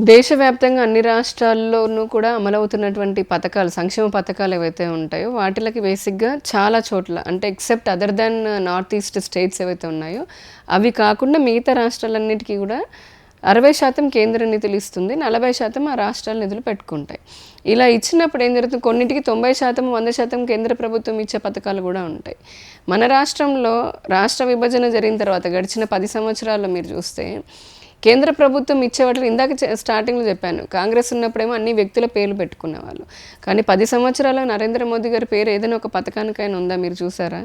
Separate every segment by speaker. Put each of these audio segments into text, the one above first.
Speaker 1: దేశవ్యాప్తంగా అన్ని రాష్ట్రాల్లోనూ కూడా అమలవుతున్నటువంటి పథకాలు, సంక్షేమ పథకాలు ఏవైతే ఉంటాయో వాటిలకి బేసిక్‌గా చాలా చోట్ల అంటే except other than north east states ఏవైతే ఉన్నాయో అవి కాకుండా మిగతా రాష్ట్రాలన్నిటికీ కూడా 60% కేంద్ర నిధులు ఇస్తుంది. 40% ఆ రాష్ట్రాల నిధులు పెట్టుకుంటాయి. ఇలా ఇచ్చినప్పుడు ఏం జరుగుతుంది, కొన్నిటికి 90%, 100% కేంద్ర ప్రభుత్వం ఇచ్చే పథకాలు కూడా ఉంటాయి. మన రాష్ట్రంలో రాష్ట్ర విభజన జరిగిన తర్వాత గడిచిన 10 సంవత్సరాల్లో మీరు చూస్తే కేంద్ర ప్రభుత్వం ఇచ్చే వాటిలో ఇందాక స్టార్టింగ్‌లో చెప్పాను. కాంగ్రెస్ ఉన్నప్పుడేమో అన్ని వ్యక్తుల పేర్లు పెట్టుకునేవాళ్ళు. కానీ 10 సంవత్సరాల్లో నరేంద్ర మోదీ గారి పేరు ఏదైనా ఒక పథకానికైనా ఉందా మీరు చూసారా?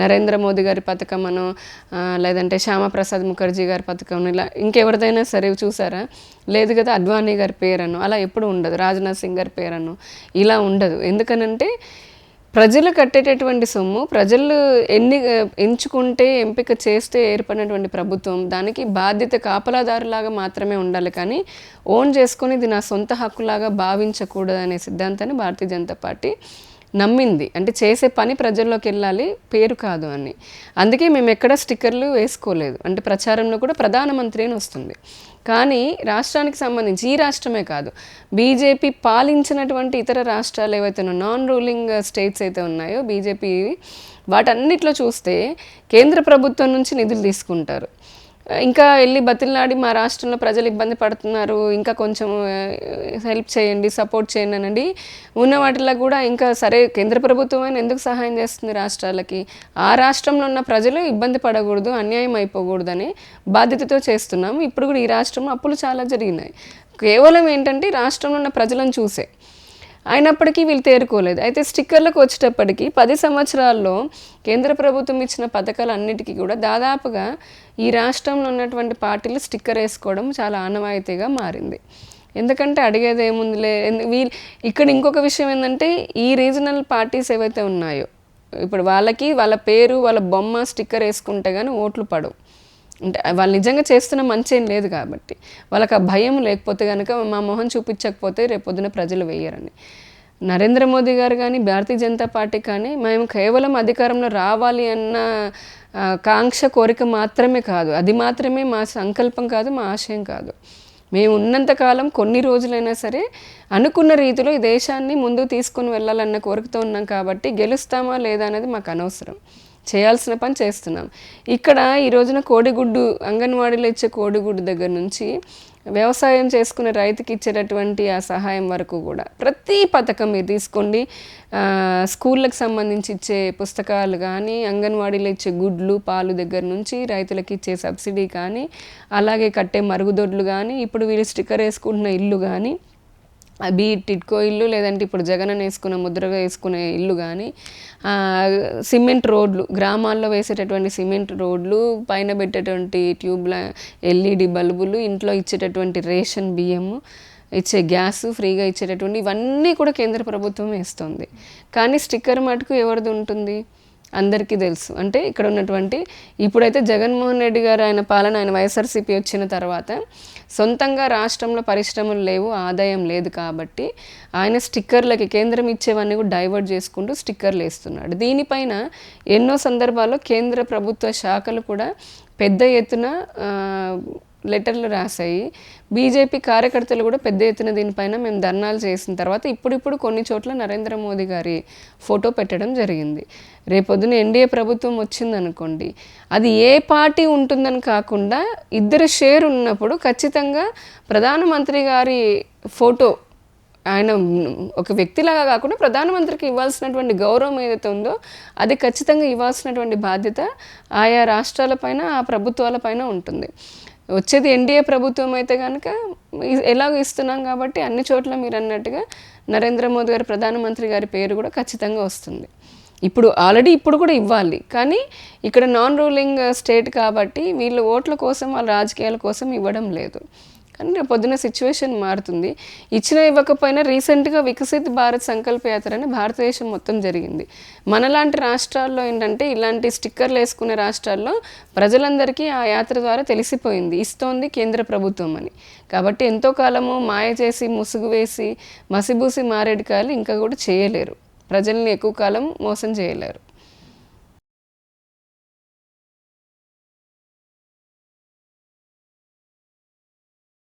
Speaker 1: నరేంద్ర మోదీ గారి పథకం అనో లేదంటే శ్యామప్రసాద్ ముఖర్జీ గారి పథకం ఇలా ఇంకెవరిదైనా సరే చూసారా? లేదు కదా, అద్వానీ గారి పేరనో అలా ఎప్పుడు ఉండదు. రాజ్‌నాథ్ సింగ్ గారి పేరనో ఇలా ఉండదు. ఎందుకనంటే ప్రజలు కట్టేటటువంటి సొమ్ము ప్రజలు ఎంచుకుంటే ఎంపిక చేస్తే ఏర్పడినటువంటి ప్రభుత్వం దానికి బాధ్యత కాపలాదారులాగా మాత్రమే ఉండాలి, కానీ ఓన్ చేసుకొని ఇది నా సొంత హక్కులాగా భావించకూడదు అనే సిద్ధాంతాన్ని భారతీయ జనతా పార్టీ నమ్మింది. అంటే చేసే పని ప్రజల్లోకి వెళ్ళాలి, పేరు కాదు అని. అందుకే మేము ఎక్కడ స్టిక్కర్లు వేసుకోలేదు. అంటే ప్రచారంలో కూడా ప్రధానమంత్రి అని వస్తుంది. కానీ రాష్ట్రానికి సంబంధించి ఈ రాష్ట్రమే కాదు, బీజేపీ పాలించినటువంటి ఇతర రాష్ట్రాలు ఏవైతే నాన్ రూలింగ్ స్టేట్స్ అయితే ఉన్నాయో బీజేపీ, వాటన్నిటిలో చూస్తే కేంద్ర ప్రభుత్వం నుంచి నిధులు తీసుకుంటారు. ఇంకా వెళ్ళి బతిలాడి మా రాష్ట్రంలో ప్రజలు ఇబ్బంది పడుతున్నారు, ఇంకా కొంచెం హెల్ప్ చేయండి, సపోర్ట్ చేయండి అనండి. ఉన్న వాటిలో కూడా ఇంకా సరే కేంద్ర ప్రభుత్వం అయినా ఎందుకు సహాయం చేస్తుంది రాష్ట్రాలకి? ఆ రాష్ట్రంలో ఉన్న ప్రజలు ఇబ్బంది పడకూడదు, అన్యాయం అయిపోకూడదని బాధ్యతతో చేస్తున్నాం. ఇప్పుడు కూడా ఈ రాష్ట్రంలో అప్పులు చాలా జరిగినాయి. కేవలం ఏంటంటే రాష్ట్రంలో ఉన్న ప్రజలను చూసే. అయినప్పటికీ వీళ్ళు తేరుకోలేదు. అయితే స్టిక్కర్లకు వచ్చేటప్పటికి 10 సంవత్సరాల్లో కేంద్ర ప్రభుత్వం ఇచ్చిన పథకాలు అన్నిటికీ కూడా దాదాపుగా ఈ రాష్ట్రంలో ఉన్నటువంటి పార్టీలు స్టిక్కర్ వేసుకోవడం చాలా ఆనవాయితీగా మారింది. ఎందుకంటే అడిగేది ఏముందిలే. ఇక్కడ ఇంకొక విషయం ఏంటంటే ఈ రీజనల్ పార్టీస్ ఏవైతే ఉన్నాయో ఇప్పుడు వాళ్ళకి వాళ్ళ పేరు వాళ్ళ బొమ్మ స్టిక్కర్ వేసుకుంటే కానీ ఓట్లు పడవు. అంటే వాళ్ళు నిజంగా చేస్తున్న మంచి ఏం లేదు కాబట్టి, వాళ్ళకి ఆ భయం లేకపోతే కనుక మా మొహం చూపించకపోతే రేపొద్దున ప్రజలు వేయరని. నరేంద్ర మోదీ గారు కానీ భారతీయ జనతా పార్టీ కానీ మేము కేవలం అధికారంలో రావాలి అన్న కాంక్ష కోరిక మాత్రమే కాదు, అది మాత్రమే మా సంకల్పం కాదు, మా ఆశయం కాదు. మేము ఉన్నంతకాలం కొన్ని రోజులైనా సరే అనుకున్న రీతిలో ఈ దేశాన్ని ముందుకు తీసుకొని వెళ్ళాలన్న కోరికతో ఉన్నాం కాబట్టి గెలుస్తామా లేదా అనేది మాకు అనవసరం. చేయాల్సిన పని చేస్తున్నాం. ఇక్కడ ఈ రోజున కోడిగుడ్డు, అంగన్వాడీలో ఇచ్చే కోడిగుడ్డు దగ్గర నుంచి వ్యవసాయం చేసుకునే రైతుకి ఇచ్చేటటువంటి ఆ సహాయం వరకు కూడా ప్రతి పథకం మీరు తీసుకోండి. స్కూళ్ళకి సంబంధించి ఇచ్చే పుస్తకాలు కానీ, అంగన్వాడీలో ఇచ్చే గుడ్లు పాలు దగ్గర నుంచి రైతులకు ఇచ్చే సబ్సిడీ కానీ, అలాగే కట్టే మరుగుదొడ్లు కానీ, ఇప్పుడు వీళ్ళు స్టిక్కర్ వేసుకుంటున్న ఇల్లు కానీ, అవి టిడ్కో ఇల్లు లేదంటే ఇప్పుడు జగనన్న వేసుకున్న ముద్రగా వేసుకునే ఇల్లు కానీ, సిమెంట్ రోడ్లు గ్రామాల్లో వేసేటటువంటి సిమెంట్ రోడ్లు, పైన పెట్టేటువంటి ట్యూబ్ల ఎల్ఈడి బల్బులు, ఇంట్లో ఇచ్చేటటువంటి రేషన్ బియ్యము, ఇచ్చే గ్యాస్ ఫ్రీగా ఇచ్చేటటువంటి ఇవన్నీ కూడా కేంద్ర ప్రభుత్వం వేస్తుంది. కానీ స్టిక్కర్ మటుకు ఎవరిది ఉంటుంది అందరికీ తెలుసు. అంటే ఇక్కడ ఉన్నటువంటి ఇప్పుడైతే జగన్మోహన్ రెడ్డి గారు ఆయన పాలన, ఆయన వైఎస్ఆర్సీపీ వచ్చిన తర్వాత సొంతంగా రాష్ట్రంలో పరిశ్రమలు లేవు, ఆదాయం లేదు కాబట్టి ఆయన స్టిక్కర్లకి కేంద్రం ఇచ్చేవన్నీ కూడా డైవర్ట్ చేసుకుంటూ స్టిక్కర్లు వేస్తున్నాడు. దీనిపైన ఎన్నో సందర్భాల్లో కేంద్ర ప్రభుత్వ శాఖలు కూడా పెద్ద ఎత్తున లెటర్లు రాశాయి. బీజేపీ కార్యకర్తలు కూడా పెద్ద ఎత్తున దీనిపైన మేము ధర్నాలు చేసిన తర్వాత ఇప్పుడు కొన్ని చోట్ల నరేంద్ర మోదీ గారి ఫోటో పెట్టడం జరిగింది. రేపొద్దున ఎన్డీఏ ప్రభుత్వం వచ్చిందనుకోండి, అది ఏ పార్టీ ఉంటుందని కాకుండా ఇద్దరు షేర్ ఉన్నప్పుడు ఖచ్చితంగా ప్రధానమంత్రి గారి ఫోటో, ఆయన ఒక వ్యక్తిలాగా కాకుండా ప్రధానమంత్రికి ఇవ్వాల్సినటువంటి గౌరవం ఏదైతే ఉందో అది ఖచ్చితంగా ఇవ్వాల్సినటువంటి బాధ్యత ఆయా రాష్ట్రాలపైన, ఆ ప్రభుత్వాలపైన ఉంటుంది. వచ్చేది ఎన్డీఏ ప్రభుత్వం అయితే కనుక ఎలాగో ఇస్తున్నాం కాబట్టి అన్ని చోట్ల మీరు అన్నట్టుగా నరేంద్ర మోదీ గారి ప్రధానమంత్రి గారి పేరు కూడా ఖచ్చితంగా వస్తుంది. ఇప్పుడు కూడా ఇవ్వాలి, కానీ ఇక్కడ నాన్ రూలింగ్ స్టేట్ కాబట్టి వీళ్ళు ఓట్ల కోసం, వాళ్ళ రాజకీయాల కోసం ఇవ్వడం లేదు. కానీ రేపు పొద్దున సిచ్యువేషన్ మారుతుంది. ఇవ్వకపోయినా రీసెంట్గా వికసిత్ భారత్ సంకల్ప యాత్ర అని భారతదేశం మొత్తం జరిగింది. మనలాంటి రాష్ట్రాల్లో ఏంటంటే ఇలాంటి స్టిక్కర్లు వేసుకునే రాష్ట్రాల్లో ప్రజలందరికీ ఆ యాత్ర ద్వారా తెలిసిపోయింది ఇస్తోంది కేంద్ర ప్రభుత్వం అని. కాబట్టి ఎంతో కాలము మాయ చేసి, ముసుగు వేసి, మసిబూసి మారేడుకాయలు ఇంకా కూడా చేయలేరు, ప్రజల్ని ఎక్కువ కాలం మోసం చేయలేరు.